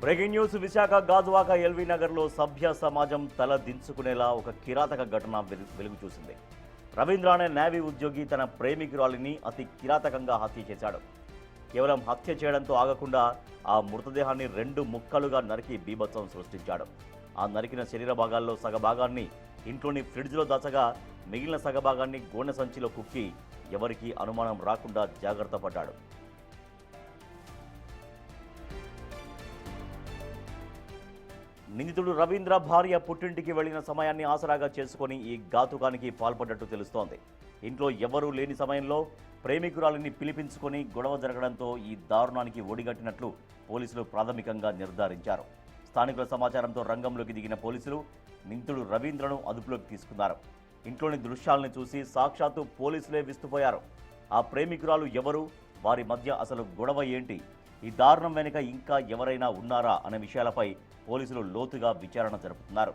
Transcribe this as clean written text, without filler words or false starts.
Breaking news Visakha Gajuwaka LV నగర్లో సభ్య సమాజం తల దించుకునేలా ఒక కిరాతక ఘటన వెలుగు చూసింది. రవీంద్ర అనే నేవీ ఉద్యోగి తన ప్రేమికురాలిని అతి కిరాతకంగా హత్య చేశాడు. కేవలం హత్య చేయడంతో ఆగకుండా ఆ మృతదేహాన్ని 2 ముక్కలుగా నరికి బీభత్సం సృష్టించాడు. ఆ నరికిన శరీర భాగాల్లో సగభాగాన్ని ఇంట్లోని ఫ్రిడ్జ్లో దాచగా మిగిలిన సగభాగాన్ని గోనె సంచిలో కుక్కి ఎవరికీ అనుమానం రాకుండా జాగ్రత్త పడ్డాడు. నిందితుడు రవీంద్ర భార్య పుట్టింటికి వెళ్లిన సమయాన్ని ఆసరాగా చేసుకుని ఈ ఘాతుకానికి పాల్పడ్డట్టు తెలుస్తోంది. ఇంట్లో ఎవరూ లేని సమయంలో ప్రేమికురాలిని పిలిపించుకొని గొడవ జరగడంతో ఈ దారుణానికి ఒడిగట్టినట్లు పోలీసులు ప్రాథమికంగా నిర్ధారించారు. స్థానికుల సమాచారంతో రంగంలోకి దిగిన పోలీసులు నిందితుడు రవీంద్రను అదుపులోకి తీసుకున్నారు. ఇంట్లోని దృశ్యాలను చూసి సాక్షాత్తు పోలీసులే విస్తుపోయారు. ఆ ప్రేమికురాలు ఎవరు, వారి మధ్య అసలు గొడవ ఏంటి, ఈ దారుణం వెనుక ఇంకా ఎవరైనా ఉన్నారా అనే విషయాలపై పోలీసులు లోతుగా విచారణ జరుపుతున్నారు.